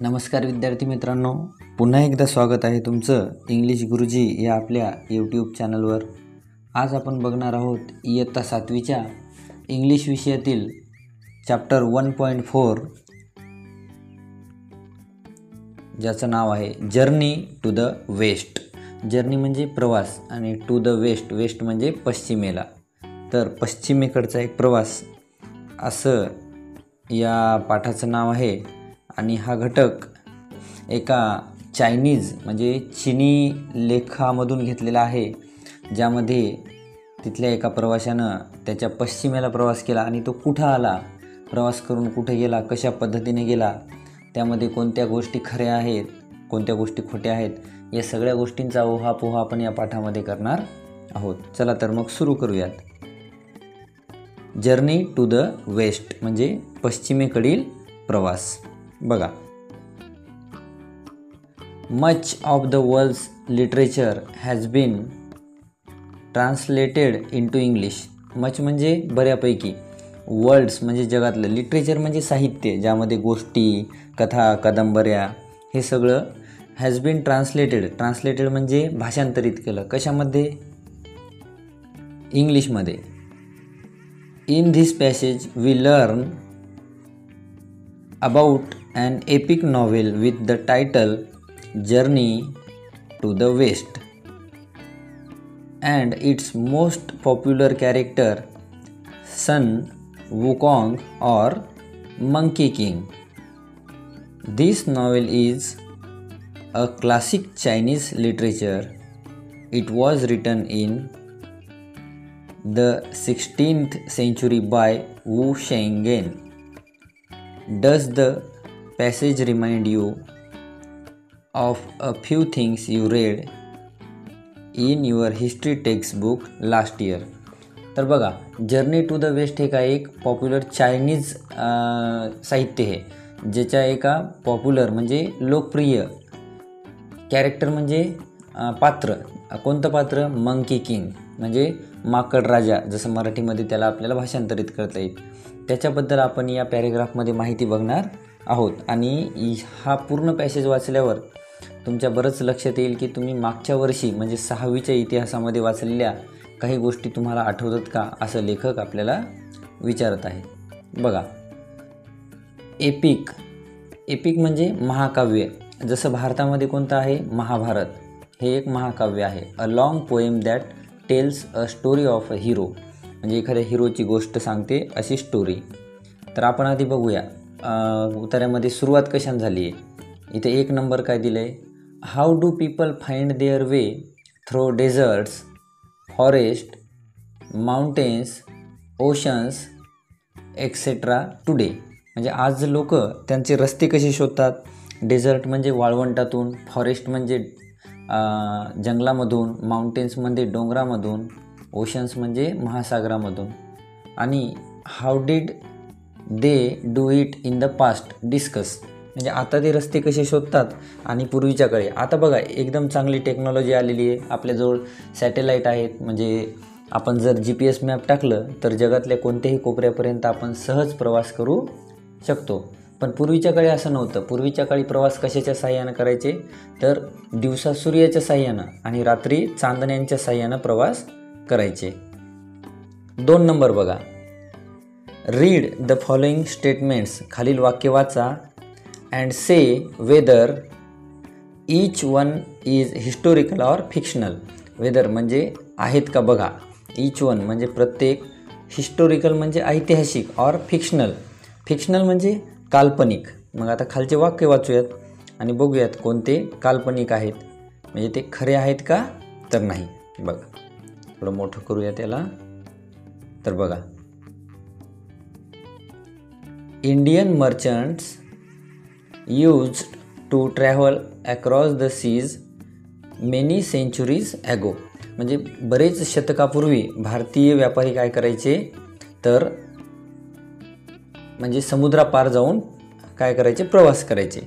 नमस्कार विद्यार्थी मित्रांनो, पुन्हा एकदा स्वागत आहे तुमचं इंग्लिश गुरुजी या आपल्या यूट्यूब चॅनलवर। आज आपण बघणार आहोत इयत्ता 7वीच्या इंग्लिश विषयातील चॅप्टर 1.4 ज्याचं नाव आहे journey to the west. Journey म्हणजे प्रवास आणि टू द वेस्ट, वेस्ट म्हणजे पश्चिमेला, तर पश्चिमेकडचा एक प्रवास असं या पाठाचं नाव आहे। आणि हा घटक एका चायनीज म्हणजे चीनी लेखामधून घेतलेला आहे, ज्यामध्ये तिथल्या एका प्रवाशानं त्याच्या पश्चिमेला प्रवास केला आणि तो कुठं आला, प्रवास करून कुठे गेला, कशा पद्धतीने गेला, त्यामध्ये कोणत्या गोष्टी खऱ्या आहेत, कोणत्या गोष्टी खोट्या आहेत, या सगळ्या गोष्टींचा ओहापोह आपण या पाठामध्ये करणार आहोत। चला तर मग सुरू करूयात। जर्नी टू द वेस्ट म्हणजे पश्चिमेकडील प्रवास। बघा, much of the world's literature has been translated into English. Much म्हणजे बऱ्यापैकी, वर्ल्ड्स म्हणजे जगातलं, लिटरेचर म्हणजे साहित्य, ज्यामध्ये गोष्टी, कथा, कादंबऱ्या हे सगळं हॅज बीन ट्रान्सलेटेड। ट्रान्सलेटेड म्हणजे भाषांतरित केलं, कशामध्ये? इंग्लिशमध्ये। In this passage we learn about an epic novel with the title Journey to the West and its most popular character Sun Wukong or Monkey King. This novel is a classic Chinese literature. It was written in the 16th century by Wu Shenggen. Does the passage remind you of a few things you read in your history textbook last year? तर बघा, journey to the waste हे काय एक popular Chinese साहित्य आहे, ज्याच्या एका popular म्हणजे लोकप्रिय कॅरेक्टर म्हणजे पात्र, कोणतं पात्र? मंकी किंग म्हणजे माकड राजा, जसं मराठीमध्ये त्याला आपल्याला भाषांतरित करता येईल, त्याच्याबद्दल आपण या पॅरेग्राफमध्ये माहिती बघणार आहोत। आणि हा पूर्ण पॅसेज वाचल्यावर तुमच्या बरंच लक्षात येईल की तुम्ही मागच्या वर्षी म्हणजे 6वीच्या इतिहासामध्ये वाचलेल्या काही गोष्टी तुम्हाला आठवतात का, असं लेखक आपल्याला विचारत आहे। बघा, एपिक, एपिक म्हणजे महाकाव्य, जसं भारतामध्ये कोणतं आहे? महाभारत हे एक महाकाव्य आहे। A long poem that tails a story of a hero म्हणजे एखाद्या हिरोची गोष्ट सांगते अशी स्टोरी। तर आपण आधी बघूया उतार्यामध्ये सुरुवात कशाने झाली आहे। इथे 1 नंबर काय दिलं आहे? How do people find their way through deserts, forest, mountains, oceans etcetera today. म्हणजे आज लोक त्यांचे रस्ते कसे शोधतात? डेझर्ट म्हणजे वाळवंटातून, फॉरेस्ट म्हणजे जंगलामधून, माउंटेन्स म्हणजे डोंगरामधून, ओशन्स म्हणजे महासागरामधून, आणि how did they do it in the past discuss म्हणजे आता ते रस्ते कसे शोधतात आणि पूर्वीच्या काळी। आता बघा, एकदम चांगली टेक्नॉलॉजी आलेली आहे, आपल्याजवळ सॅटेलाईट आहेत, म्हणजे आपण जर GPS मॅप टाकलं तर जगातल्या कोणत्याही कोपऱ्यापर्यंत आपण सहज प्रवास करू शकतो। पण पूर्वीच्या काळी असं नव्हतं। पूर्वीच्या काळी प्रवास कशाच्या साहाय्यानं करायचे? तर दिवसा सूर्याच्या साहाय्यानं आणि रात्री चांदण्यांच्या साहाय्यानं प्रवास करायचे। 2 नंबर बघा, रीड द फॉलोइंग स्टेटमेंट्स, खालील वाक्य वाचा, and say whether each one is historical or fictional. Whether म्हणजे आहेत का बघा, ईच वन म्हणजे प्रत्येक, हिस्टोरिकल म्हणजे ऐतिहासिक, ऑर फिक्शनल, फिक्शनल म्हणजे काल्पनिक। मग आता खालचे वाक्य वाचूयात आणि बघूयात कोणते काल्पनिक आहेत, म्हणजे ते खरे आहेत का तर नाही। बघा, थोडं मोठं करूया त्याला। तर बघा, Indian merchants used to travel across the seas many centuries ago म्हणजे बरेच शतकापूर्वी भारतीय व्यापारी काय करायचे तर म्हणजे समुद्रापार जाऊन काय करायचे? प्रवास करायचे।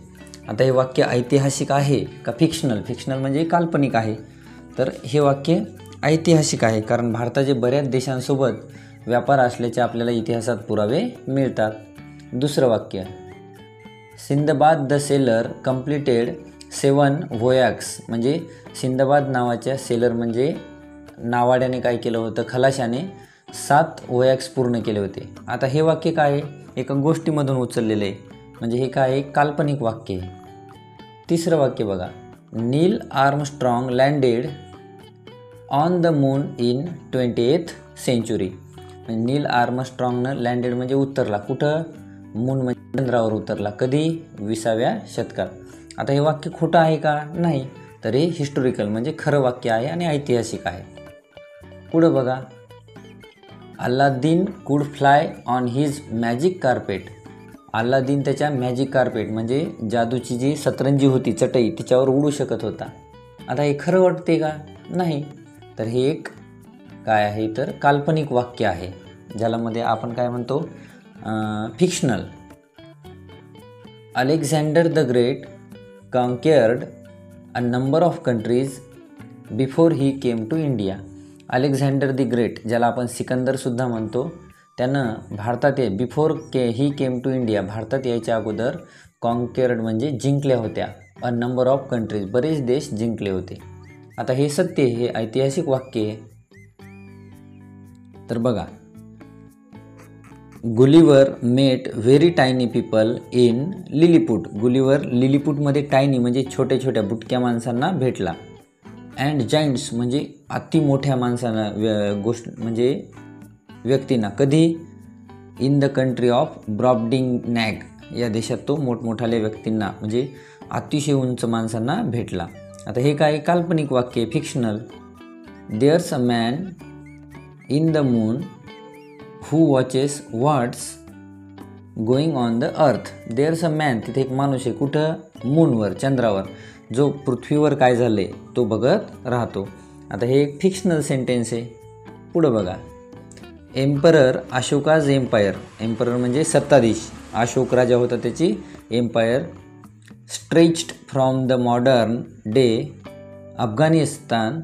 आता हे वाक्य ऐतिहासिक आहे का फिक्शनल? फिक्शनल म्हणजे काल्पनिक आहे, तर हे वाक्य ऐतिहासिक आहे, कारण भारताचे बऱ्याच देशांसोबत व्यापार असल्याचे आपल्याला इतिहासात पुरावे मिळतात। दुसरं वाक्य, Sinbad the seller completed 7 voyages, म्हणजे सिंदबाद नावाच्या सेलर म्हणजे नावाड्याने काय केलं होतं, खलाशाने 7 voyages पूर्ण केले होते. आता हे वाक्य काय आहे, एका गोष्टीमधून उचललेलं आहे, म्हणजे हे काय आहे, काल्पनिक वाक्य आहे. तिसरं वाक्य बघा, Neil Armstrong landed on the moon in 20th century. Neil आर्मस्ट्रॉंगनं लँडेड म्हणजे उतरला, कुठं, मून म्हणजे चंद्रावर उतरला, कधी, 20व्या शतकात. आता हे वाक्य खोटं आहे का, नाही, तर हे हिस्टोरिकल म्हणजे खरं वाक्य आहे आणि ऐतिहासिक आहे. पुढं बघा, अल्लादीन कुड fly on his magic carpet. Aladdin त्याच्या मॅजिक कार्पेट म्हणजे जादूची जी सतरंजी होती, चटई, तिच्यावर उडू शकत होता. आता हे खरं वाटते का, नाही, तर हे एक काय आहे, तर काल्पनिक वाक्य आहे, ज्याला मध्ये आपण काय म्हणतो, fictional. Alexander the great conquered a number of countries before he came to India. Alexander the great, ज्याला आपण सिकंदरसुद्धा म्हणतो, त्यानं भारतात ही केम टू इंडिया, भारतात यायच्या अगोदर कॉन्क्वेअर्ड म्हणजे जिंकल्या होत्या, अ नंबर ऑफ कंट्रीज, बरेच देश जिंकले होते. आता हे सत्य, हे ऐतिहासिक वाक्य आहे. तर बघा, Gulliver met very tiny people in Lilliput. Gulliver लिलीपूटमध्ये टायनी म्हणजे छोट्या छोट्या बुटक्या माणसांना भेटला. अँड जायंट्स म्हणजे अति मोठ्या माणसांना, गोष्ट म्हणजे व्यक्तींना, कधी, इन द कंट्री ऑफ ब्रॉबडिंगनॅग, या देशात तो मोठमोठ्याल्या व्यक्तींना म्हणजे अतिशय उंच माणसांना भेटला. आता हे काय, काल्पनिक वाक्य, fictional. There's a man in the moon who watches what's going on the earth. There's a man, तिथे एक माणूस आहे, कुठं, मूनवर, चंद्रावर, जो पृथ्वीवर काय झाले तो बघत राहतो. आता हे एक फिक्शनल सेंटेन्स आहे. पुढं बघा, एम्परर अशोकाज एम्पायर. एम्परर म्हणजे सत्ताधीश, अशोक राजा होता, त्याची empire stretched from the modern day Afghanistan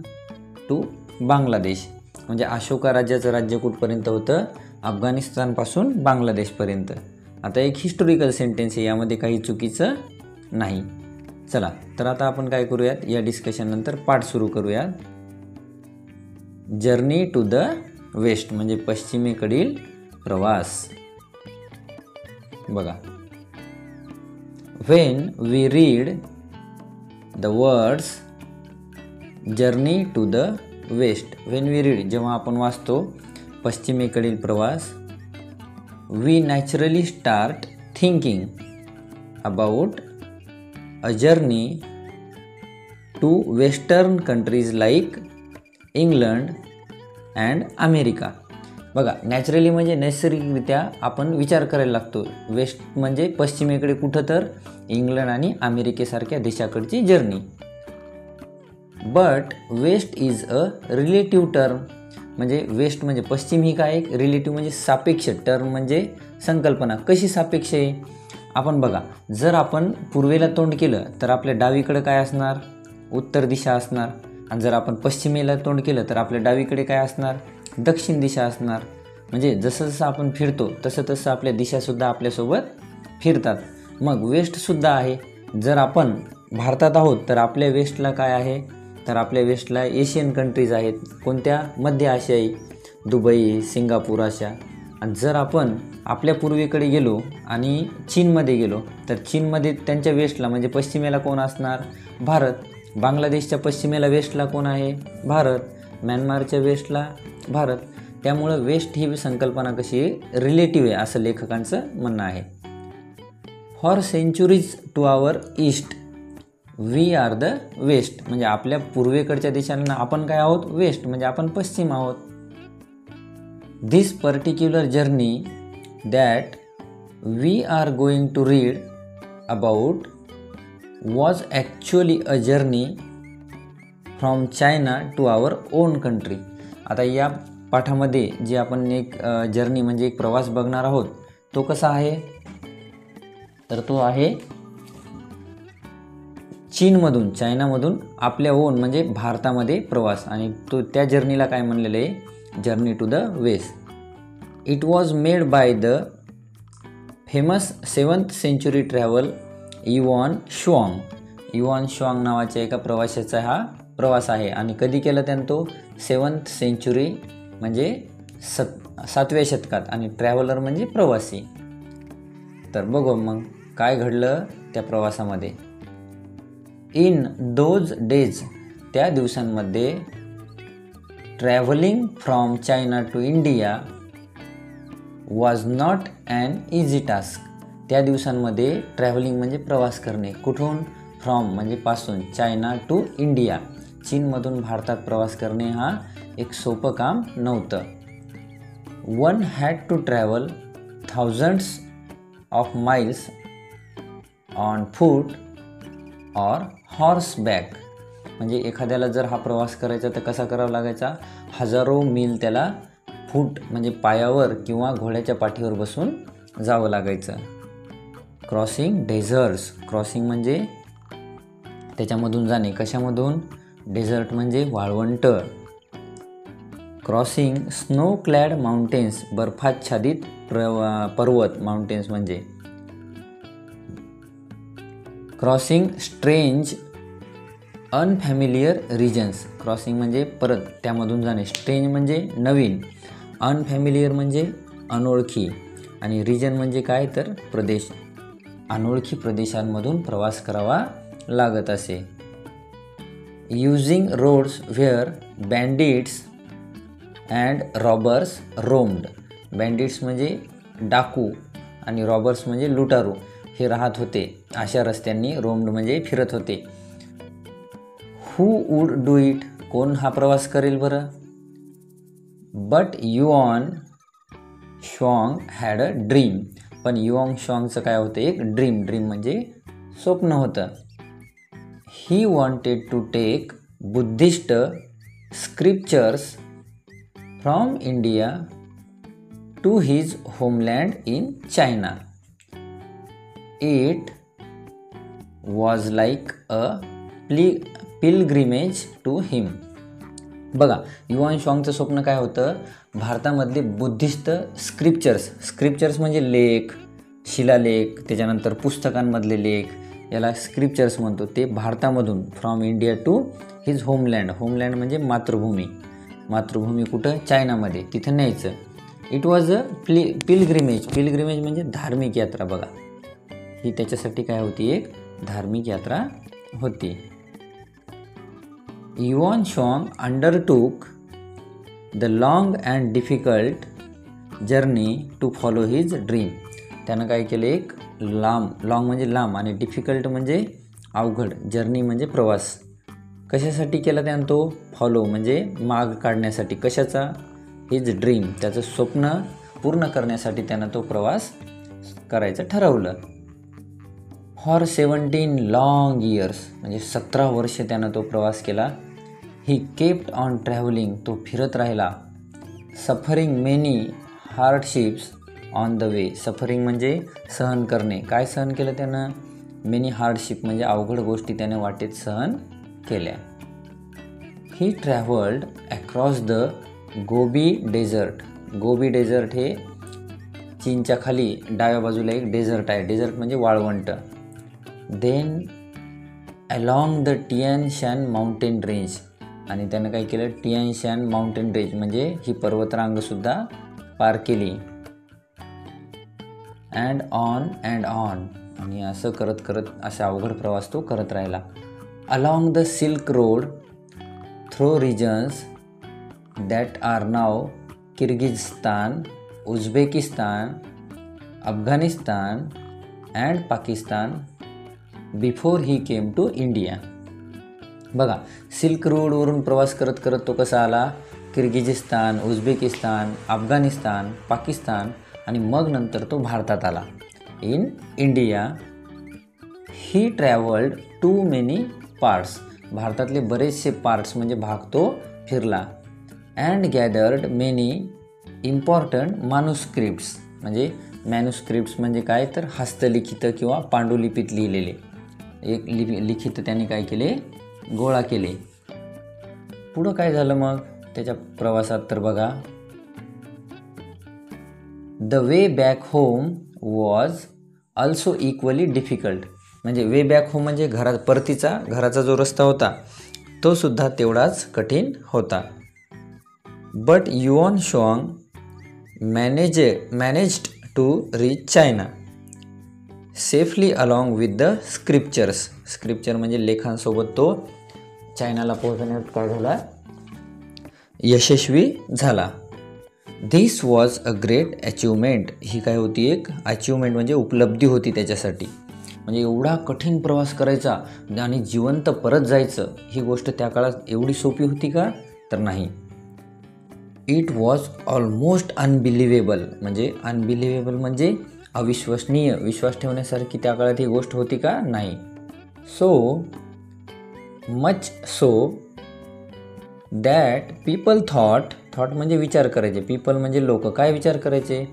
to Bangladesh. म्हणजे अशोका राज्याचं राज्य कुठपर्यंत होतं, अफगाणिस्तानपासून बांगलादेशपर्यंत. आता एक हिस्टोरिकल सेंटेन्स आहे, यामध्ये काही चुकीचं नाही. चला, तर आता आपण काय करूयात, या डिस्कशननंतर पाठ सुरू करूयात. जर्नी टू द वेस्ट म्हणजे पश्चिमेकडील प्रवास. बघा, when we read the words journey to the west, when we read, जेव्हा आपण वाचतो पश्चिमेकडील प्रवास, we naturally start thinking about a journey to western countries like England and America. बघा, नॅचरली म्हणजे नैसर्गिकरित्या आपण विचार करायला लागतो. वेस्ट म्हणजे पश्चिमेकडे, कुठं, तर इंग्लंड आणि अमेरिकेसारख्या देशाकडची journey. But west is a relative term. म्हणजे वेस्ट म्हणजे पश्चिम ही काय, एक रिलेटिव्ह म्हणजे सापेक्ष, टर्म म्हणजे संकल्पना. कशी सापेक्ष आहे, आपण बघा, जर आपण पूर्वेला तोंड केलं तर आपल्या डावीकडे काय असणार, उत्तर दिशा असणार. आणि जर आपण पश्चिमेला तोंड केलं तर आपल्या डावीकडे काय असणार, दक्षिण दिशा असणार. म्हणजे जसं जसं आपण फिरतो तसं तसं आपल्या दिशासुद्धा आपल्यासोबत फिरतात. मग वेस्टसुद्धा आहे. जर आपण भारतात आहोत तर आपल्या वेस्टला काय आहे, तर आपल्या वेस्टला एशियन कंट्रीज आहेत. कोणत्या, मध्य आशियाई, दुबई, सिंगापूर अशा. आणि जर आपण आपल्या पूर्वेकडे गेलो आणि चीनमध्ये गेलो तर चीनमध्ये त्यांच्या वेस्टला म्हणजे पश्चिमेला कोण असणार, भारत. बांगलादेशच्या पश्चिमेला वेस्टला कोण आहे, भारत. म्यानमारच्या वेस्टला भारत. त्यामुळं वेस्ट ही संकल्पना कशी आहे, रिलेटिव्ह आहे, असं लेखकांचं म्हणणं आहे. For centuries to our east we are the west. म्हणजे आपल्या पूर्वेकडच्या देशांना आपण काय आहोत, वेस्ट, म्हणजे आपण पश्चिम आहोत. This particular journey that we are going to read about was actually a journey from China to our own country. आता या पाठामध्ये जे आपण एक जर्नी म्हणजे एक प्रवास बघणार आहोत तो कसा आहे, तर तो आहे चीनमधून, चायनामधून आपल्या ओन म्हणजे भारतामध्ये प्रवास. आणि तो त्या जर्नीला काय म्हणलेलं आहे, journey to the west. It was made by the famous 7th century travel Xuanzang नावाच्या एका प्रवाशाचा हा प्रवास आहे. आणि कधी केला त्यानं तो 7th सेंचुरी म्हणजे 7व्या शतकात. आणि ट्रॅव्हलर म्हणजे प्रवासी. तर बघू मग काय घडलं त्या प्रवासामध्ये. इन दोज डेज, त्या दिवसांमध्ये, travelling from China to India was not an easy task. त्या दिवसांमध्ये ट्रॅव्हलिंग म्हणजे प्रवास करणे. कुठून? फ्रॉम म्हणजे पासून, चायना टू इंडिया, चीनमधून भारतात प्रवास करणे हा एक सोपं काम नव्हतं. One had to travel thousands of miles on foot or horseback. म्हणजे एखाद्याला जर हा प्रवास करायचा तर कसा करावा लागायचा? हजारो मैल त्याला फूट म्हणजे पायावर किंवा घोड्याच्या पाठीवर बसून जावं लागायचं. क्रॉसिंग डेझर्ट्स, क्रॉसिंग म्हणजे त्याच्यामधून जाणे. कशामधून? डेझर्ट म्हणजे वाळवंट. क्रॉसिंग स्नो क्लॅड माउंटेन्स, बर्फाच्छादित पर्वत, माउंटेन्स म्हणजे. Crossing strange unfamiliar regions, crossing म्हणजे परत त्यामधून जाणे. स्ट्रेंज म्हणजे नवीन, अनफॅमिलियर म्हणजे अनोळखी, आणि रिजन म्हणजे काय तर प्रदेश. अनोळखी प्रदेशांमधून प्रवास करावा लागत असे. Using roads where bandits and robbers roamed. Bandits म्हणजे डाकू आणि रॉबर्स म्हणजे लुटारू हे राहत होते. अशा रस्त्यांनी रोम्ड म्हणजे फिरत होते. हू वूड डू इट, कोण हा प्रवास करेल बरं? But Xuanzang had a dream. पण युऑन शुआंगचं काय होतं? एक ड्रीम. ड्रीम म्हणजे स्वप्न होतं. He wanted to take Buddhist scriptures from India to his homeland in China. It was like a pilgrimage to him. बघा, युऑन शुआंगचं स्वप्न काय होतं? भारतामधले बुद्धिस्ट स्क्रिप्चर्स म्हणजे लेख, शिलालेख, त्याच्यानंतर पुस्तकांमधले लेख, याला स्क्रिप्चर्स म्हणतो. ते भारतामधून from India to his homeland. Homeland म्हणजे मातृभूमी. मातृभूमी कुठं? चायनामध्ये. तिथं न्यायचं. It was a pilgrimage. Pilgrimage म्हणजे धार्मिक यात्रा. बघा, ही त्याच्यासाठी काय होती? एक धार्मिक यात्रा होती. Xuanzang undertook the long and difficult journey to follow his dream. त्यानं काय केलं? एक लांब म्हणजे लांब आणि डिफिकल्ट म्हणजे अवघड, जर्नी म्हणजे प्रवास. कशासाठी केला त्यानं तो? फॉलो म्हणजे माग काढण्यासाठी. कशाचा? हिज ड्रीम, त्याचं स्वप्न पूर्ण करण्यासाठी त्यानं तो प्रवास करायचं ठरवलं. फॉर 17 लॉंग इयर्स म्हणजे 17 वर्षे त्यानं तो प्रवास केला. ही केप्ट ऑन ट्रॅव्हलिंग, तो फिरत राहिला. Suffering many hardships on the way. Suffering म्हणजे सहन करणे. काय सहन केलं त्यानं? मेनी हार्डशिप म्हणजे अवघड गोष्टी त्याने वाटेत सहन केल्या. He travelled across the Gobi desert. Gobi desert हे चीनच्या खाली डाव्या बाजूला एक डेझर्ट आहे. डेझर्ट म्हणजे वाळवंट. Then along the Tian Shan mountain range. आणि त्यानं काय केलं? टियान शान माउंटेन रेंज म्हणजे ही पर्वतरांगसुद्धा पार केली. And on. आणि असं करत करत असा अवघड प्रवास तो करत राहिला. Along the Silk Road through regions that are नाव Kyrgyzstan, Uzbekistan, Afghanistan and Pakistan before he came to India. बघा, सिल्क रोडवरून प्रवास करत करत तो कसा आला? किर्गिझिस्तान, उझबेकिस्तान, अफगाणिस्तान, पाकिस्तान आणि मग नंतर तो भारतात आला. In India he travelled to many parts. भारतातले बरेचसे पार्ट्स म्हणजे भाग तो फिरला. And gathered many important manuscripts. म्हणजे मॅन्युस्क्रिप्ट्स म्हणजे काय तर हस्तलिखित किंवा पांडुलिपीत लिहिलेले एक लिखित त्यांनी काय केले? गोळा केले. पुढं काय झालं मग त्याच्या प्रवासात? तर बघा, the way back home was also equally difficult. म्हणजे वे बॅक होम म्हणजे घराचा जो रस्ता होता तो सुद्धा तेवढाच कठीण होता. But Xuanzang managed to reach China safely along with the scripture म्हणजे लेखांसोबत तो चायनाला पोहोचण्यात काय झाला, यशस्वी झाला. This was a great achievement. ही काय होती, एक अचिव्हमेंट म्हणजे उपलब्धी होती त्याच्यासाठी. म्हणजे एवढा कठीण प्रवास करायचा आणि जिवंत परत जायचं, ही गोष्ट त्या काळात एवढी सोपी होती का, तर नाही. It was almost unbelievable. म्हणजे अनबिलिव्हेबल म्हणजे अविश्वसनीय, विश्वास ठेवण्यासारखी त्या काळात ही गोष्ट होती का, नाही. So much so that people thought म्हणजे विचार करायचे, पीपल म्हणजे लोक, काय विचार करायचे,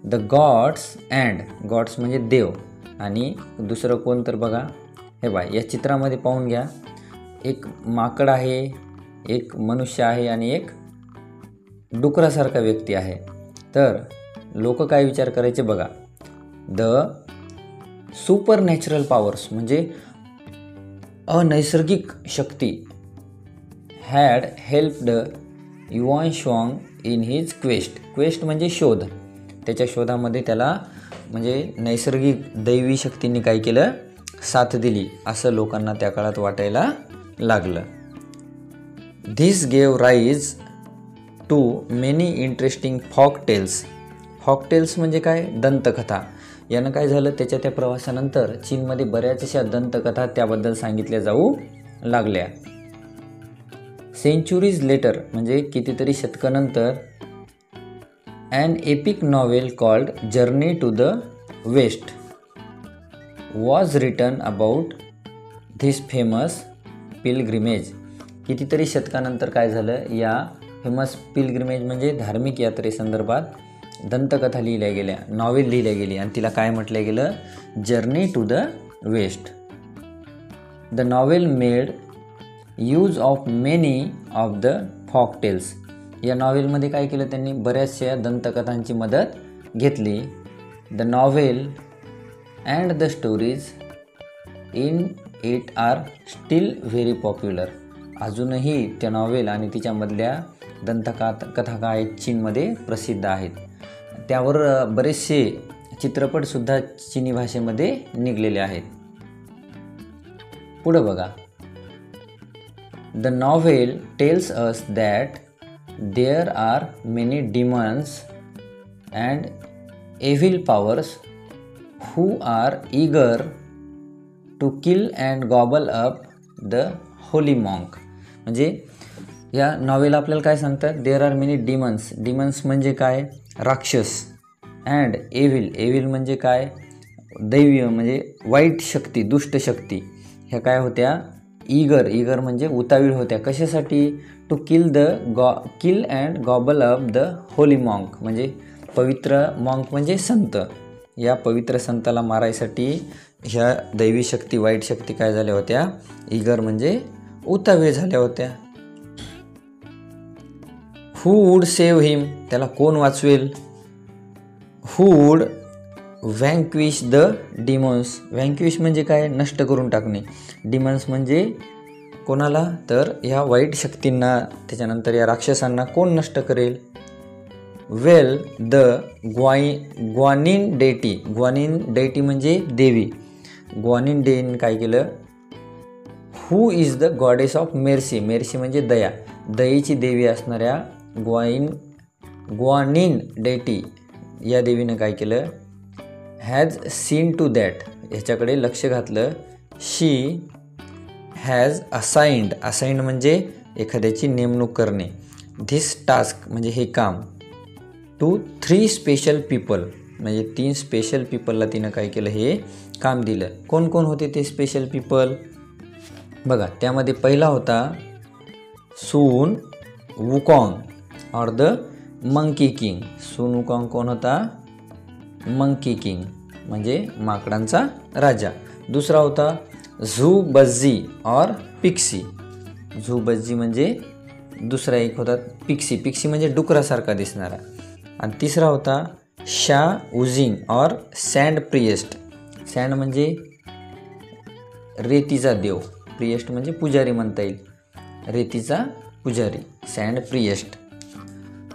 द गॉड्स म्हणजे देव, आणि दुसरं कोण तर बघा, हे बा या चित्रामध्ये पाहून घ्या, एक माकड आहे, एक मनुष्य आहे आणि एक डुकरासारखा व्यक्ती आहे. तर लोक काय विचार करायचे बघा, द सुपर नॅचरल पॉवर्स म्हणजे अनैसर्गिक शक्ती had helped yuan शुआंग in his quest म्हणजे शोध, त्याच्या शोधामध्ये त्याला म्हणजे नैसर्गिक दैवी शक्तींनी काय केलं, साथ दिली, असं लोकांना त्या काळात वाटायला लागलं. This gave rise to many interesting folktales म्हणजे काय, दंतकथा. यानं काय झालं, त्याच्या त्या प्रवासानंतर चीनमध्ये बऱ्याच अशा दंतकथा त्याबद्दल सांगितल्या जाऊ लागल्या. सेंचुरीज लेटर म्हणजे कितीतरी शतकानंतर an epic novel called Journey to the West was written about this famous pilgrimage. कितीतरी शतकानंतर काय झालं, या फेमस पिलग्रिमेज म्हणजे धार्मिक यात्रेसंदर्भात दंतकथा लिहिल्या गेल्या, नॉवेल लिहिल्या गेली, आणि तिला काय म्हटलं गेलं, Journey to the West. The novel made use of many of the folktales. या नॉवेलमध्ये काय केलं त्यांनी, बऱ्याचशा दंतकथांची मदत घेतली. The novel and the stories in it are still very popular. अजूनही त्या नॉवेल आणि तिच्यामधल्या दंतकथा काय चीनमध्ये प्रसिद्ध आहेत. त्यावर बरेचसे चित्रपटसुद्धा चीनी भाषेमध्ये निघलेले आहेत. पुढं बघा, the novel tells us that there are many demons and evil powers who are eager to kill and gobble up the holy monk. म्हणजे या नॉवेल आपल्याला काय सांगतात, देअर आर मेनी डिमन्स म्हणजे काय, राक्षस, अँड एव्हिल म्हणजे काय, दैवीय म्हणजे वाईट शक्ती, दुष्ट शक्ती. ह्या काय होत्या, ईगर म्हणजे उतावीळ होत्या, कशासाठी, to kill and gobble up the holy monk म्हणजे पवित्र मॉन्क म्हणजे संत. या पवित्र संताला मारायसाठी ह्या दैवी शक्ती, वाईट शक्ती काय झाल्या होत्या, ईगर म्हणजे उतावीळ झाल्या होत्या. हू वूड सेव्ह हिम, त्याला कोण वाचवेल, हू वूड व्हँक्विश द डिमॉन्स. व्हँक्विश म्हणजे काय, नष्ट करून टाकणे. डिमॉन्स म्हणजे कोणाला, तर ह्या वाईट शक्तींना, त्याच्यानंतर या राक्षसांना कोण नष्ट करेल. वेल द ग्वानिन डेटी म्हणजे देवी. ग्वानिन डेन काय केलं, who is the goddess of mercy म्हणजे दया, दयेची देवी असणाऱ्या ग्वानिन डेटी या देवीनं काय केलं, हॅज सीन टू दॅट, ह्याच्याकडे लक्ष घातलं. शी हॅज असाइंड म्हणजे एखाद्याची नेमणूक करणे. धिस टास्क म्हणजे हे काम, टू 3 स्पेशल पीपल म्हणजे 3 स्पेशल पीपलला तिनं काय केलं, हे काम दिलं. कोण कोण होते ते स्पेशल पीपल बघा. त्यामध्ये पहिला होता सून वुकॉंग और द मंकी किंग. सून वुकॉंग कोण होता, मंकी किंग म्हणजे माकडांचा राजा. दुसरा होता झू बज्जी और पिक्सी. झू बज्जी म्हणजे दुसरा एक होता पिक्सी म्हणजे डुकरासारखा दिसणारा. आणि तिसरा होता शा उजिंग और सँड प्रिएस्ट. सँड म्हणजे रेतीचा देव, प्रिएस्ट म्हणजे पुजारी म्हणता येईल, रेतीचा पुजारी, सँड प्रिएस्ट.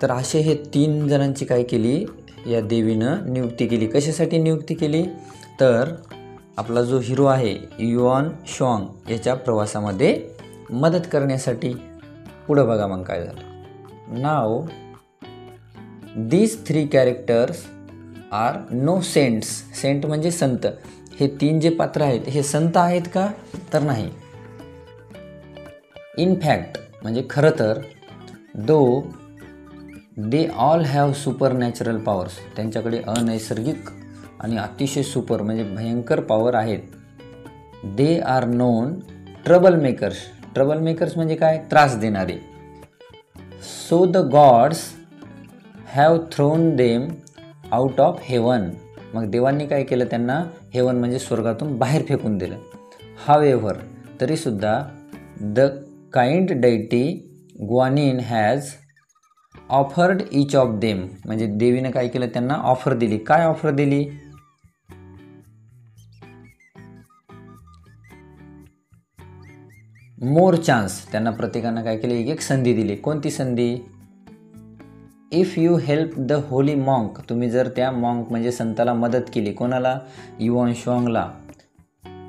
तर असे हे 3 जणांची काय केली, या देवीनं नियुक्ती केली. कशासाठी नियुक्ती केली, तर आपला जो हिरो आहे युआन शुआंग याच्या प्रवासामध्ये मदत करण्यासाठी. पुढं बघा मग काय झालं. Now these 3 characters are no saints. Saint म्हणजे संत. हे 3 जे पात्र आहेत हे संत आहेत का, तर नाही. इन फॅक्ट म्हणजे खरं तर, though they all have supernatural powers, त्यांच्याकडे अनैसर्गिक आणि अतिशय सुपर म्हणजे भयंकर पॉवर आहेत. They are known troublemakers. Troublemakers म्हणजे काय, त्रास देणारे. So the gods have thrown them out of heaven. मग देवांनी काय केलं, त्यांना हेवन म्हणजे स्वर्गातून बाहेर फेकून दिलं. हावेव्हर तरीसुद्धा the kind deity guanine has offered each of them, म्हणजे देवीनं काय केलं, त्यांना ऑफर दिली. काय ऑफर दिली, मोर चान्स. त्यांना प्रत्येकानं काय केलं, एक संधी दिली. कोणती संधी, if you help the holy monk. तुम्ही जर त्या मॉन्क म्हणजे संताला मदत केली. कोणाला, युआन शुआंगला.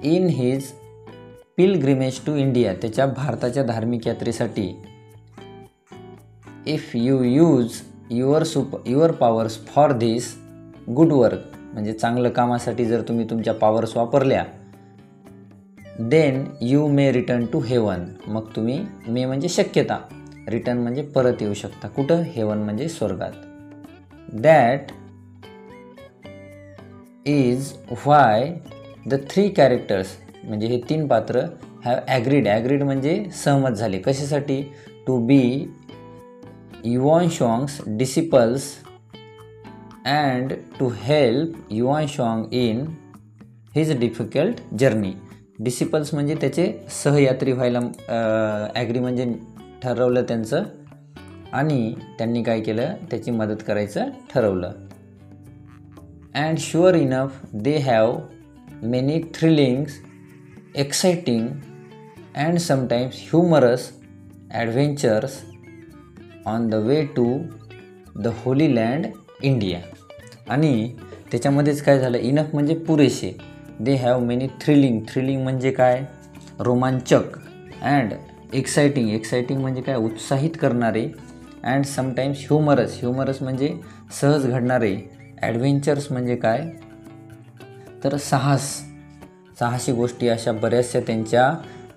In his pilgrimage to India, त्याच्या भारताच्या धार्मिक यात्रेसाठी. If you use your powers for this good work, म्हणजे चांगलं कामासाठी जर तुम्ही तुमच्या पॉवर्स वापरल्या, then you may return to heaven. मग तुम्ही, मे म्हणजे शक्यता, रिटर्न म्हणजे परत येऊ शकता. कुठं, हेवन म्हणजे स्वर्गात. That is why the 3 characters, म्हणजे हे 3 पात्र हॅव ॲग्रीड. ॲग्रीड म्हणजे सहमत झाले. कशासाठी, to be Yuan Shuang's disciples and to help Yuan शुआंग in his difficult journey. Disciples म्हणजे त्याचे सहयात्री व्हायला ॲग्री म्हणजे ठरवलं त्यांचं, आणि त्यांनी काय केलं, त्याची मदत करायचं ठरवलं. And sure enough they have many thrillings, exciting and sometimes humorous adventures on the way to the holy land India. आणि त्याच्यामध्येच काय झालं, इनफ म्हणजे पुरेसे, they have many thrilling. Thrilling म्हणजे काय, रोमांचक. And exciting. एक्साइटिंग म्हणजे काय, उत्साहित करणारे. And sometimes humorous. ह्युमरस म्हणजे सहज घडणारे. ॲडव्हेंचर्स म्हणजे काय, तर साहसी गोष्टी अशा बऱ्याचशा त्यांच्या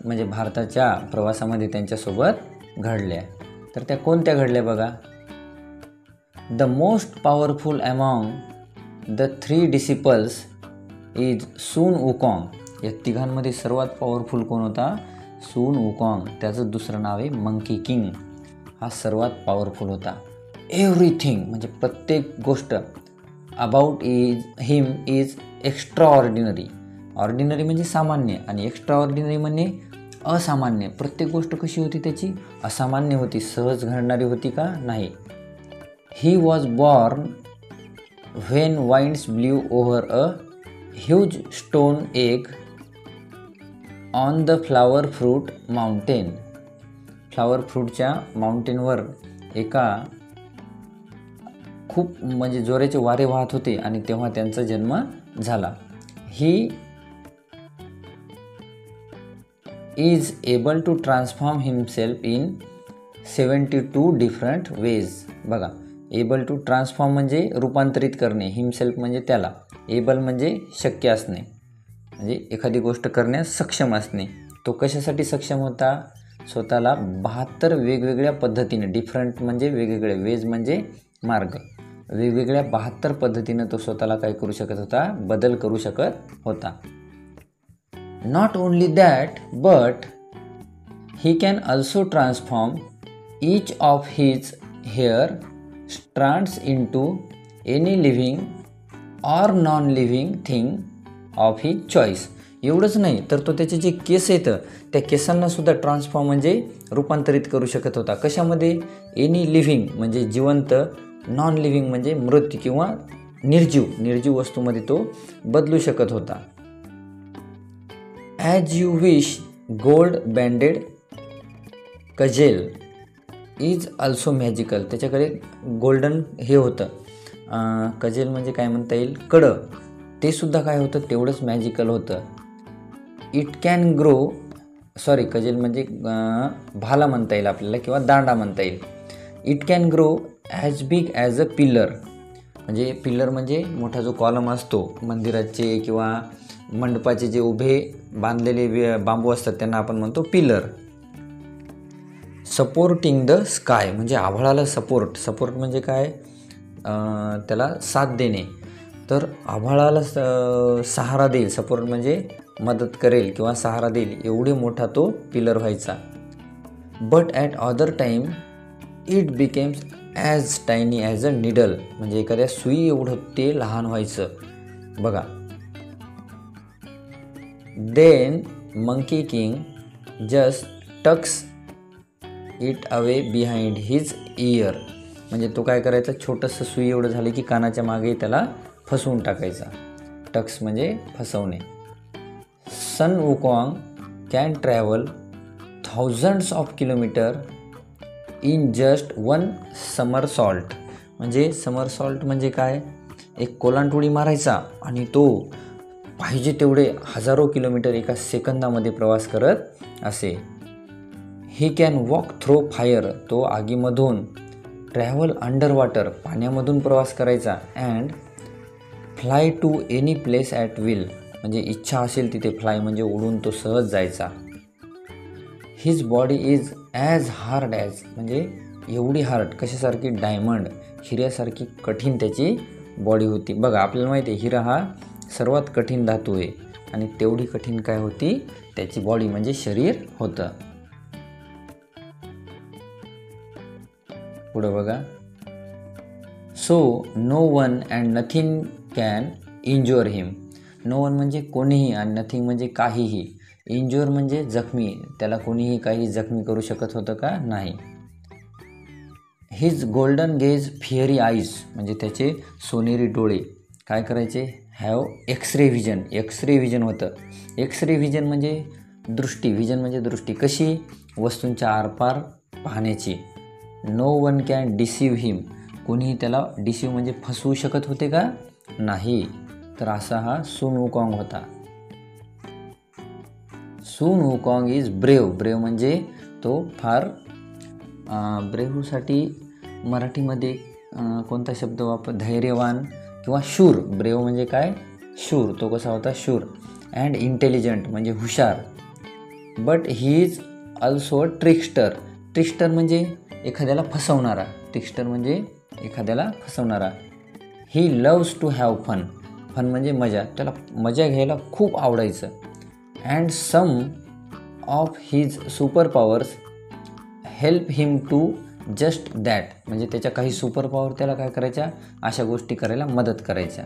म्हणजे भारताच्या प्रवासामध्ये त्यांच्यासोबत घडल्या. तर त्या कोणत्या घडल्या बघा. The most powerful among the 3 disciples is soon वुकॉंग. या तिघांमध्ये सर्वात पॉवरफुल कोण होता, सून वुकॉंग. त्याचं दुसरं नाव आहे मंकी किंग. हा सर्वात पॉवरफुल होता. एव्हरीथिंग म्हणजे प्रत्येक गोष्ट about him is extra ordinary. Ordinary म्हणजे सामान्य आणि एक्स्ट्रा ऑर्डिनरी म्हणजे असामान्य. प्रत्येक गोष्ट कशी होती त्याची, असामान्य होती, सहज घडणारी होती का, नाही. He was born when winds blew over a huge stone egg on the Flower Fruit Mountain. Flower फ्रूटच्या माउंटेनवर एका खूप म्हणजे जोराचे वारे वाहत होते आणि तेव्हा त्यांचा जन्म झाला. He is able to transform himself in 72 different ways. बघा, एबल टू ट्रान्सफॉर्म म्हणजे रूपांतरित करणे, हिमसेल्फ म्हणजे त्याला, एबल म्हणजे शक्य असणे, म्हणजे एखादी गोष्ट करण्यास सक्षम असणे. तो कशासाठी सक्षम होता, स्वतःला 72 वेगवेगळ्या पद्धतीने, डिफरंट म्हणजे वेगवेगळे, वेज म्हणजे मार्ग, वेगवेगळ्या 72 पद्धतीनं तो स्वतःला काय करू शकत होता, बदल करू शकत होता. Not only that but he can also transform each of his hair strands into any living or non-living thing of his choice. एवढंच नाही तर तो त्याचे जे केस आहेत त्या केसांना सुद्धा ट्रान्सफॉर्म म्हणजे रूपांतरित करू शकत होता. कशामध्ये, एनी लिव्हिंग म्हणजे जिवंत, नॉन लिव्हिंग म्हणजे मृत किंवा निर्जीव वस्तूमध्ये तो बदलू शकत होता. As you wish gold banded cudgel is also magical. त्याच्याकडे गोल्डन हे होतं, कजेल म्हणजे काय म्हणता येईल, कडं, ते सुद्धा काय होतं तेवढंच मॅजिकल होतं. इट कॅन ग्रो, सॉरी कजेल म्हणजे भाला म्हणता येईल आपल्याला किंवा दांडा म्हणता येईल. It can grow as big as a pillar. म्हणजे पिलर म्हणजे मोठा जो कॉलम असतो मंदिराचे किंवा मंडपाचे जे उभे बांधलेले बांबू असतात त्यांना आपण म्हणतो पिलर. सपोर्टिंग द स्काय म्हणजे आभाळाला सपोर्ट म्हणजे काय, त्याला साथ देणे. तर आभाळाला सहारा देईल, सपोर्ट म्हणजे मदत करेल किंवा सहारा देईल, एवढे मोठा तो पिलर व्हायचा. But at other time it becomes as tiny as a needle. म्हणजे एखाद्या सुई एवढं ते लहान व्हायचं बघा. Then monkey king just tucks it away behind his ear. म्हणजे तो काय करायचा, छोटंसं सुई एवढं झालं की कानाच्या मागे त्याला फसवून टाकायचा. टक्स म्हणजे फसवणे. Sun Wukong can travel thousands of kilometer in just one somersault. म्हणजे समरसॉल्ट म्हणजे काय, एक कोलांटुळी मारायचा आणि तो पाहिजे तेवढे हजारो किलोमीटर एका सेकंदामध्ये प्रवास करत असे. He can walk through fire. तो आगीमधून, ट्रॅव्हल अंडर वॉटर पाण्यामधून प्रवास करायचा. And fly to any place at will. म्हणजे इच्छा असेल तिथे फ्लाय म्हणजे उडून तो सहज जायचा. His body is as hard as. म्हणजे एवढी हार्ड कशासारखी, डायमंड हिऱ्यासारखी कठीण त्याची बॉडी होती. बघा आपल्याला माहिती आहे हिरा हा सर्वात कठीण धातू आहे आणि तेवढी कठीण काय होती त्याची बॉडी म्हणजे शरीर होतं. पुढं बघा. So no one and nothing can injure him. No one म्हणजे कोणीही आणि नथिंग म्हणजे काहीही. इंज्युअर म्हणजे जखमी, त्याला कोणीही काही जखमी करू शकत होतं का, नाही. His golden gaze fiery eyes. म्हणजे त्याचे सोनेरी डोळे काय करायचे, have X-ray vision. X-ray vision होतं. एक्सरे व्हिजन म्हणजे दृष्टी, व्हिजन म्हणजे दृष्टी कशी, वस्तूंच्या आरपार पाहण्याची. No one can deceive him. कोणीही त्याला डिसीव्ह म्हणजे फसवू शकत होते का, नाही. तर असा हा सुन वुकॉंग होता. सुन वुकॉंग इज ब्रेव. ब्रेव म्हणजे तो फार, ब्रेवसाठी मराठीमध्ये कोणता शब्द धैर्यवान किंवा शूर. ब्रेव म्हणजे काय, शूर. तो कसा होता, शूर. अँड इंटेलिजंट म्हणजे हुशार. But he is also a trickster. Trickster म्हणजे एखाद्याला फसवणारा. ट्रिक्स्टर म्हणजे एखाद्याला फसवणारा. He loves to have fun. Fun म्हणजे मजा, त्याला मजा घ्यायला खूप आवडायचं. And some of his super powers help him to just that. म्हणजे त्याच्या काही सुपर पॉवर त्याला काय करायच्या, अशा गोष्टी करायला मदत करायच्या.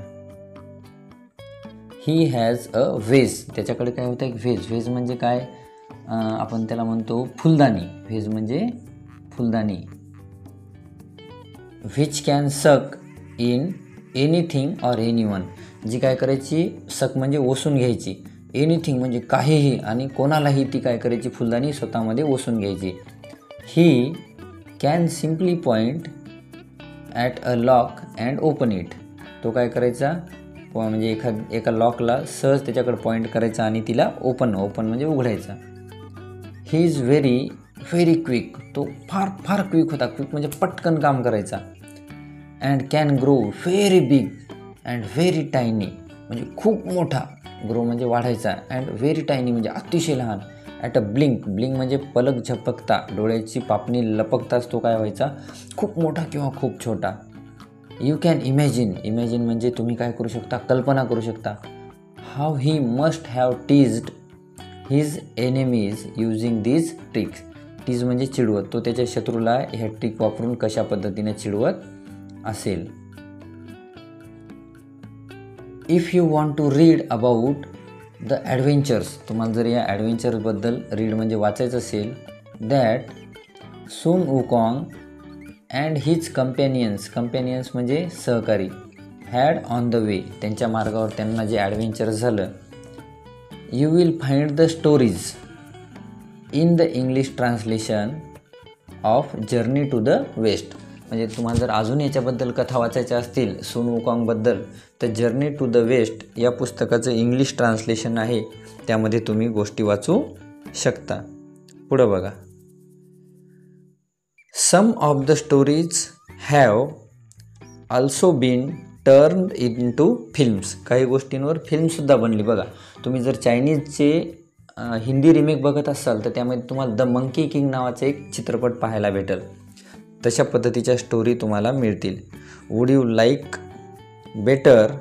He has a veg. त्याच्याकडे काय होतं, एक व्हेज. व्हेज म्हणजे काय, आपण त्याला म्हणतो फुलदाणी. व्हेज म्हणजे फुलदाणी. व्हिच कॅन सक इन एनिथिंग ऑर एनीवन. जी काय करायची, सक म्हणजे ओसून घ्यायची, एनिथिंग म्हणजे काहीही आणि कोणालाही ती काय करायची, फुलदाणी स्वतःमध्ये ओसून घ्यायची. He can simply point at a lock and open it. तो काय करायचा, म्हणजे एका लॉकला सहज त्याच्याकडे पॉईंट करायचा आणि तिला ओपन म्हणजे उघडायचा. He is very very quick. तो फार क्विक होता. क्विक म्हणजे पटकन काम करायचा. And can grow very big and very tiny. म्हणजे खूप मोठा, ग्रो म्हणजे वाढायचा. अँड व्हेरी टायनी म्हणजे अतिशय लहान. At a blink. ब्लिंक म्हणजे पलक झपकता, डोळ्याची पापणी लपकताच तो काय व्हायचा, खूप मोठा किंवा खूप छोटा. You can imagine. इमॅजिन म्हणजे तुम्ही काय करू शकता, कल्पना करू शकता. How he must have teased his enemies using these tricks. Tease म्हणजे चिडवत. तो त्याच्या शत्रूला ह्या ट्रिक वापरून कशा पद्धतीने चिडवत असेल. If you want to read about the adventures. तुम्हाला जर या ॲडव्हेंचर्सबद्दल रीड म्हणजे वाचायचं असेल, दॅट सुन वुकॉंग अँड हिज कंपॅनियन्स म्हणजे सहकारी, हॅड ऑन द वे. त्यांच्या मार्गावर त्यांना जे ॲडव्हेंचर झालं, You will find the stories in the English translation of Journey to the West. म्हणजे तुम्हाला जर अजून याच्याबद्दल कथा वाचायच्या असतील सुन वुकॉंगबद्दल तर जर्नी टू द वेस्ट या पुस्तकाचं इंग्लिश ट्रान्सलेशन आहे, त्यामध्ये तुम्ही गोष्टी वाचू शकता. पुढं बघा. Some of the stories have also been turned into films. काही गोष्टींवर फिल्मसुद्धा बनली. बघा, तुम्ही जर चायनीजचे हिंदी रिमेक बघत असाल तर त्यामध्ये तुम्हाला द मंकी किंग नावाचा एक चित्रपट पाहायला भेटेल. तशा पद्धतीच्या स्टोरी तुम्हाला मिळतील. Would you like better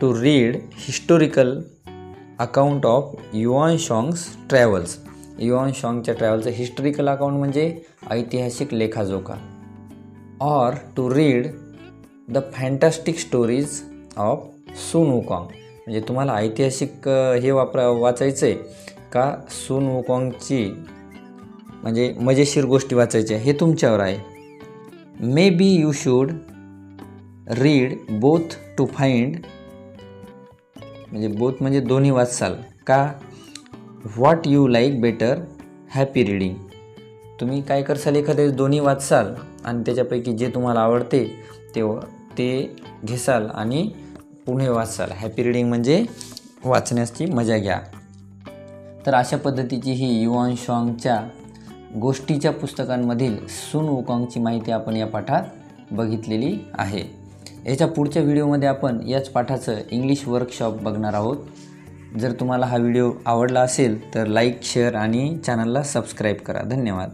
to read historical account of Yuan Shong's travels. युआन शॉंगच्या ट्रॅव्हलचं हिस्टोरिकल अकाउंट म्हणजे ऐतिहासिक लेखाजोखा. Or to read the fantastic stories of Sun Wukong. म्हणजे तुम्हाला ऐतिहासिक हे वाचायचं आहे का सुन वुकॉंगची म्हणजे मजेशीर गोष्टी वाचायच्या, हे तुमच्यावर आहे. Maybe you should read both to find. म्हणजे बोथ म्हणजे दोन्ही वाचाल का. What you like better happy reading. तुम्ही काय करसाल, एखादे दोन्ही वाचाल आणि त्याच्यापैकी जे तुम्हाला आवडते ते घेसाल आणि पुढे वाचाल. हॅपी रीडिंग म्हणजे वाचण्याची मजा घ्या. तर अशा पद्धतीची ही युआन शॉंगच्या गोष्टीच्या पुस्तकांमधील सुन वुकॉंगची माहिती आपण या पाठात बघितलेली आहे. याच्या पुढच्या व्हिडिओमध्ये आपण याच पाठाचं इंग्लिश वर्कशॉप बघणार आहोत. जर तुम्हाला हा व्हिडिओ आवडला असेल तर लाईक, शेअर आणि चॅनलला सबस्क्राईब करा. धन्यवाद.